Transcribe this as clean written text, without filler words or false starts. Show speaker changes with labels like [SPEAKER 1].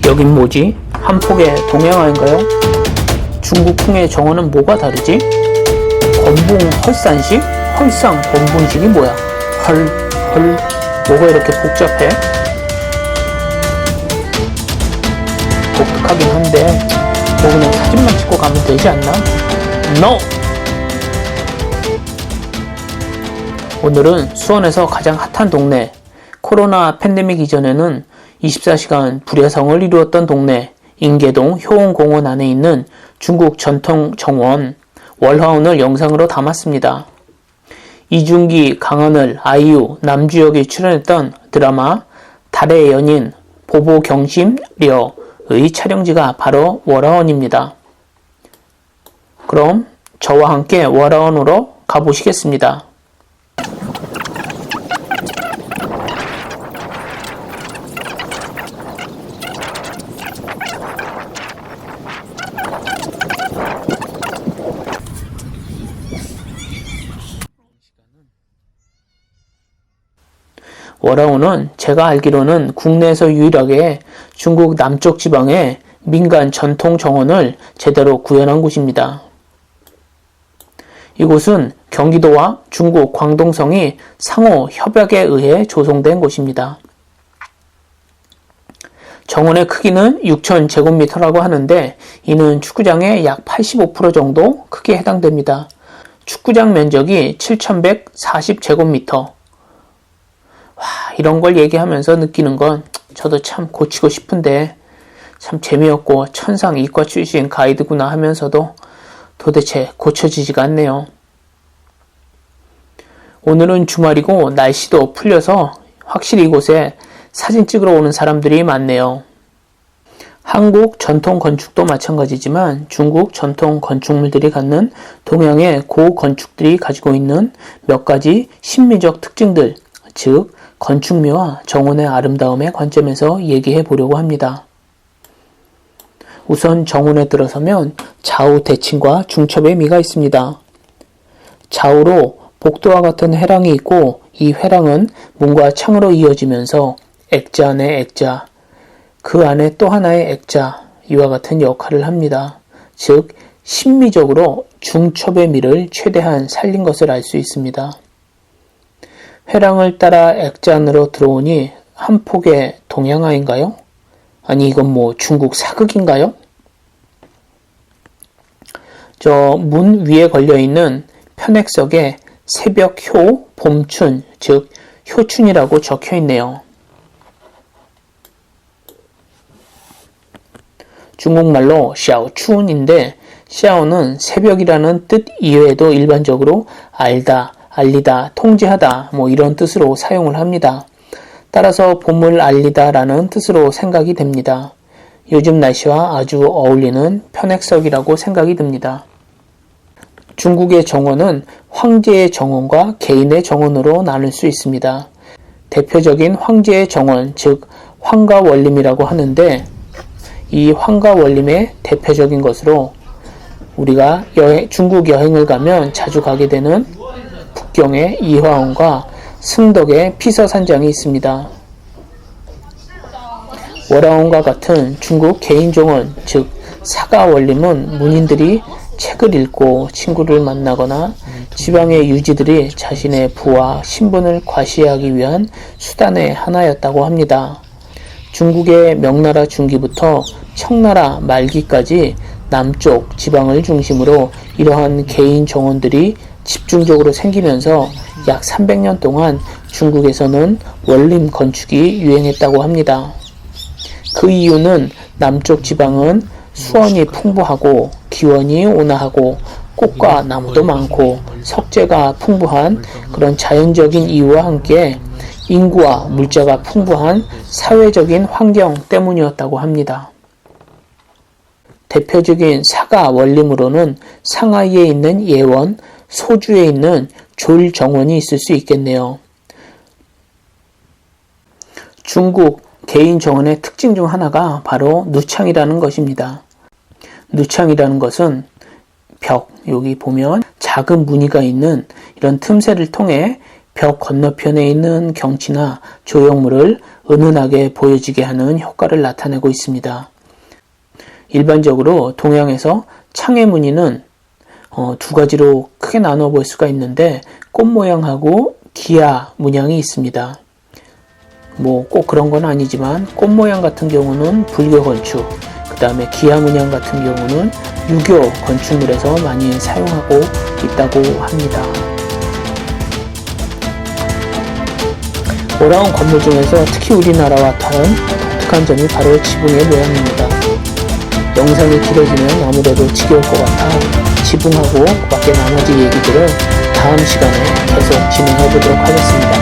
[SPEAKER 1] 여긴 뭐지? 한 폭의 동양화인가요? 중국풍의 정어는 뭐가 다르지? 건붕 헐산식? 헐상 건붕식이 뭐야? 헐, 뭐가 이렇게 복잡해? 독특하긴 한데 뭐 그냥 사진만 찍고 가면 되지 않나? NO! 오늘은 수원에서 가장 핫한 동네, 코로나 팬데믹 이전에는 24시간 불야성을 이루었던 동네 인계동 효원공원 안에 있는 중국 전통 정원 월화원을 영상으로 담았습니다. 이준기, 강하늘, 아이유, 남주혁이 출연했던 드라마 달의 연인 보보경심려의 촬영지가 바로 월화원입니다. 그럼 저와 함께 월화원으로 가보시겠습니다. 월화원은 제가 알기로는 국내에서 유일하게 중국 남쪽 지방의 민간 전통 정원을 제대로 구현한 곳입니다. 이곳은 경기도와 중국 광동성이 상호 협약에 의해 조성된 곳입니다. 정원의 크기는 6,000제곱미터라고 하는데 이는 축구장의 약 85% 정도 크기에 해당됩니다. 축구장 면적이 7,140제곱미터. 와, 이런 걸 얘기하면서 느끼는 건 저도 참 고치고 싶은데 참 재미없고 천상 이과 출신 가이드구나 하면서도 도대체 고쳐지지가 않네요. 오늘은 주말이고 날씨도 풀려서 확실히 이곳에 사진 찍으러 오는 사람들이 많네요. 한국 전통 건축도 마찬가지지만 중국 전통 건축물들이 갖는 동양의 고건축들이 가지고 있는 몇 가지 심미적 특징들, 즉 건축미와 정원의 아름다움의 관점에서 얘기해 보려고 합니다. 우선 정원에 들어서면 좌우 대칭과 중첩의 미가 있습니다. 좌우로 복도와 같은 회랑이 있고 이 회랑은 문과 창으로 이어지면서 액자 안에 액자, 그 안에 또 하나의 액자, 이와 같은 역할을 합니다. 즉 심미적으로 중첩의 미를 최대한 살린 것을 알 수 있습니다. 회랑을 따라 액자 안으로 들어오니 한 폭의 동양화인가요? 아니 이건 뭐 중국 사극인가요? 저 문 위에 걸려있는 편액석에 새벽효, 봄춘, 즉 효춘이라고 적혀있네요. 중국말로 샤오춘인데 샤오는 새벽이라는 뜻 이외에도 일반적으로 알다, 알리다, 통제하다 뭐 이런 뜻으로 사용을 합니다. 따라서 봄을 알리다 라는 뜻으로 생각이 됩니다. 요즘 날씨와 아주 어울리는 편액석이라고 생각이 듭니다. 중국의 정원은 황제의 정원과 개인의 정원으로 나눌 수 있습니다. 대표적인 황제의 정원, 즉 황가원림이라고 하는데 이 황가원림의 대표적인 것으로 우리가 중국 여행을 가면 자주 가게 되는 북경의 이화원과 승덕의 피서산장이 있습니다. 월화원과 같은 중국 개인정원, 즉 사가원림은 문인들이 책을 읽고 친구를 만나거나 지방의 유지들이 자신의 부와 신분을 과시하기 위한 수단의 하나였다고 합니다. 중국의 명나라 중기부터 청나라 말기까지 남쪽 지방을 중심으로 이러한 개인 정원들이 집중적으로 생기면서 약 300년 동안 중국에서는 원림 건축이 유행했다고 합니다. 그 이유는 남쪽 지방은 수원이 풍부하고 기원이 온화하고 꽃과 나무도 많고 석재가 풍부한 그런 자연적인 이유와 함께 인구와 물자가 풍부한 사회적인 환경 때문이었다고 합니다. 대표적인 사가 원림으로는 상하이에 있는 예원, 소주에 있는 졸정원이 있을 수 있겠네요. 중국 개인 정원의 특징 중 하나가 바로 누창이라는 것입니다. 누창이라는 것은 벽, 여기 보면 작은 무늬가 있는 이런 틈새를 통해 벽 건너편에 있는 경치나 조형물을 은은하게 보여지게 하는 효과를 나타내고 있습니다. 일반적으로 동양에서 창의 무늬는 두 가지로 크게 나눠 볼 수가 있는데 꽃 모양하고 기아 문양이 있습니다. 뭐 꼭 그런 건 아니지만 꽃 모양 같은 경우는 불교 건축, 그 다음에 기아 문양 같은 경우는 유교 건축물에서 많이 사용하고 있다고 합니다. 오라온 건물 중에서 특히 우리나라와 다른 독특한 점이 바로 지붕의 모양입니다. 영상이 길어지면 아무래도 지겨울 것 같아 지붕하고 그 밖에 나머지 얘기들을 다음 시간에 계속 진행해 보도록 하겠습니다.